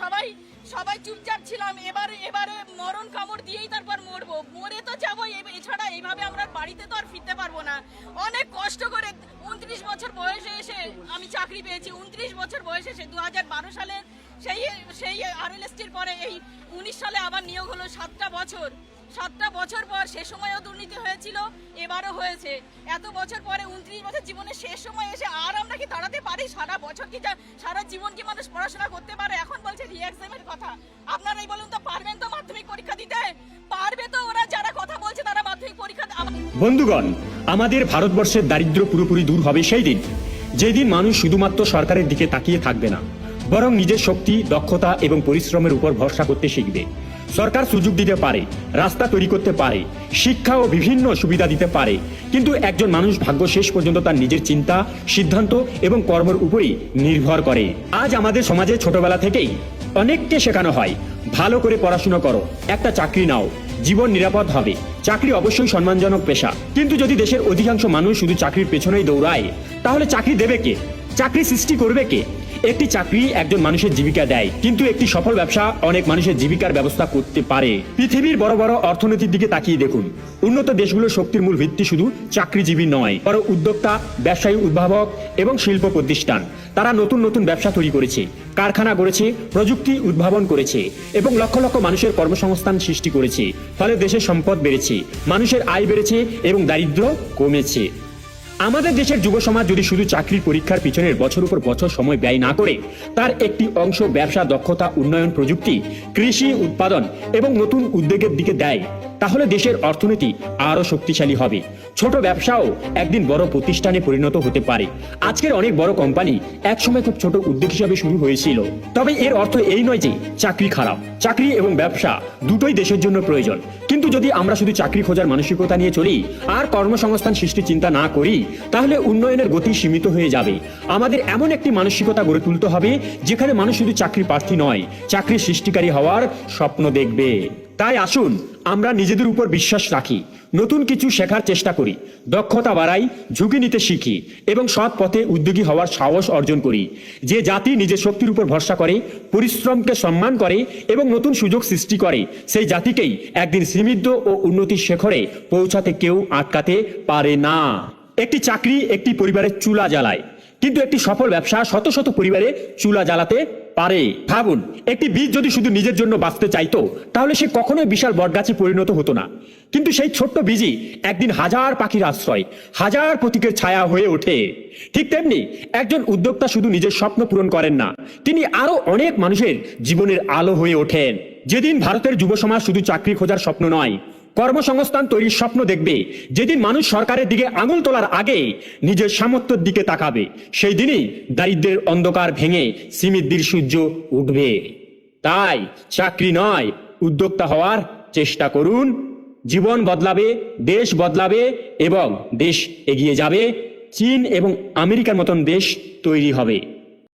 সবাই সবাই চুপচাপ ছিলাম। এবারে মরণ কামড় দিয়েই তারপর মরবো, মরে তো যাবো। এছাড়া এইভাবে আমরা বাড়িতে তো আর ফিরতে পারবো না। অনেক কষ্ট করে 29 বছর বয়সে এসে আমি চাকরি পেয়েছি। 29 বছর বয়সে এসে 2012 সালে সেই আরএলএসটির পরে এই 19 সালে আবার নিয়োগ হলো। 7টা বছর পর সে সময়ও দুর্নীতি হয়েছিল, এবারও হয়েছে। এত বছর পরে 29 বছর জীবনের শেষ সময় এসে আর আমরা কি দাঁড়াতে পারি? সারা বছর কি সারা জীবন কি মানুষ পড়াশোনা করতে পারে? এখন বলছে রি এক্সামের কথা। আপনারাই বলুন তো, পারবেন তো মাধ্যমিক পরীক্ষা দিতে? পারবে তো? ওরা যারা কথা বলছে তারা মাধ্যমিক পরীক্ষা। বন্ধুগণ, আমাদের ভারতবর্ষের দারিদ্র্য পুরোপুরি দূর হবে সেই দিন, যেদিন মানুষ শুধুমাত্র সরকারের দিকে তাকিয়ে থাকবে না, বরং নিজের শক্তি, দক্ষতা এবং পরিশ্রমের উপর ভরসা করতে শিখবে। সরকার সুযোগ দিতে পারে, রাস্তা তৈরি করতে পারে, শিক্ষা ও বিভিন্ন সুবিধা দিতে পারে, কিন্তু একজন মানুষ ভাগ্য শেষ পর্যন্ত তার নিজের চিন্তা, সিদ্ধান্ত এবং কর্মের উপরই নির্ভর করে। আজ আমাদের সমাজে ছোটবেলা থেকেই অনেককে শেখানো হয়, ভালো করে পড়াশোনা করো, একটা চাকরি নাও, জীবন নিরাপদ হবে। চাকরি অবশ্যই সম্মানজনক পেশা, কিন্তু যদি দেশের অধিকাংশ মানুষ শুধু চাকরির পেছনেই দৌড়ায়, তাহলে চাকরি দেবে কে? চাকরি সৃষ্টি করবে কে? একটি চাকরি একজন মানুষের জীবিকা দেয়, কিন্তু একটি সফল ব্যবসা অনেক মানুষের জীবিকার ব্যবস্থা করতে পারে। পৃথিবীর বড় বড় অর্থনীতির দিকে তাকিয়ে দেখুন। উন্নত দেশগুলোর শক্তির মূল ভিত্তি শুধু চাকরিজীবী নয়, বড় উদ্যোক্তা, ব্যবসায়ী, উদ্ভাবক এবং শিল্প প্রতিষ্ঠান। তারা নতুন নতুন ব্যবসা তৈরি করেছে, কারখানা গড়েছে, প্রযুক্তি উদ্ভাবন করেছে এবং লক্ষ লক্ষ মানুষের কর্মসংস্থান সৃষ্টি করেছে। ফলে দেশের সম্পদ বেড়েছে, মানুষের আয় বেড়েছে এবং দারিদ্র্য কমেছে। আমাদের দেশের যুব সমাজ যদি শুধু চাকরির পরীক্ষার পিছনের বছর উপর বছর সময় ব্যয় না করে তার একটি অংশ ব্যবসা, দক্ষতা উন্নয়ন, প্রযুক্তি, কৃষি উৎপাদন এবং নতুন উদ্যোগের দিকে দেয়, তাহলে দেশের অর্থনীতি আরো শক্তিশালী হবে। ছোট ব্যবসাও একদিন বড় প্রতিষ্ঠানে পরিণত হতে পারে। আজকের অনেক বড় কোম্পানি একসময় খুব ছোট উদ্যোগ হিসাবে শুরু হয়েছিল। তবে এর অর্থ এই নয় যে চাকরি খারাপ। চাকরি এবং ব্যবসা দুটোই দেশের জন্য প্রয়োজন, কিন্তু যদি আমরা শুধু চাকরি খোঁজার মানসিকতা নিয়ে চলি আর কর্মসংস্থান সৃষ্টির চিন্তা না করি, তাহলে উন্নয়নের গতি সীমিত হয়ে যাবে। আমাদের এমন একটি মানসিকতা গড়ে তুলতে হবে যেখানে মানুষ শুধু চাকরি প্রার্থী নয়, চাকরি সৃষ্টিকারী হওয়ার স্বপ্ন দেখবে। তাই আসুন আমরা নিজেদের উপর বিশ্বাস রাখি, নতুন কিছু শেখার চেষ্টা করি, দক্ষতা বাড়াই, ঝুঁকি নিতে শিখি এবং সৎ পথে উদ্যোগী হওয়ার সাহস অর্জন করি। যে জাতি নিজের শক্তির উপর ভরসা করে, পরিশ্রমকে সম্মান করে এবং নতুন সুযোগ সৃষ্টি করে, সেই জাতিকেই একদিন সমৃদ্ধ ও উন্নতির শিখরে পৌঁছাতে কেউ আটকাতে পারে না। একটি চাকরি একটি পরিবারের চুলা জ্বালায়, কিন্তু একটি সফল ব্যবসা শত শত পরিবারে চুলা জ্বালাতে পারে। ভাবুন, একটি বীজ যদি শুধু নিজের জন্য বাঁচতে চাইতো, তাহলে সে কখনোই বিশাল বটগাছে পরিণত হতো না। কিন্তু সেই ছোট্ট বীজই একদিন হাজার পাখির আশ্রয়, হাজার প্রতীকের ছায়া হয়ে ওঠে। ঠিক তেমনি একজন উদ্যোক্তা শুধু নিজের স্বপ্ন পূরণ করেন না, তিনি আরো অনেক মানুষের জীবনের আলো হয়ে ওঠেন। যেদিন ভারতের যুব সমাজ শুধু চাকরি খোঁজার স্বপ্ন নয়, কর্মসংস্থান তৈরির স্বপ্ন দেখবে, যেদিন মানুষ সরকারের দিকে আঙুল তোলার আগে নিজের সামর্থ্যের দিকে তাকাবে, সেই দিনই দারিদ্র্যের অন্ধকার ভেঙে সমৃদ্ধির সূর্য উঠবে। তাই চাকরি নয়, উদ্যোক্তা হওয়ার চেষ্টা করুন। জীবন বদলাবে, দেশ বদলাবে এবং দেশ এগিয়ে যাবে। চীন এবং আমেরিকার মতন দেশ তৈরি হবে।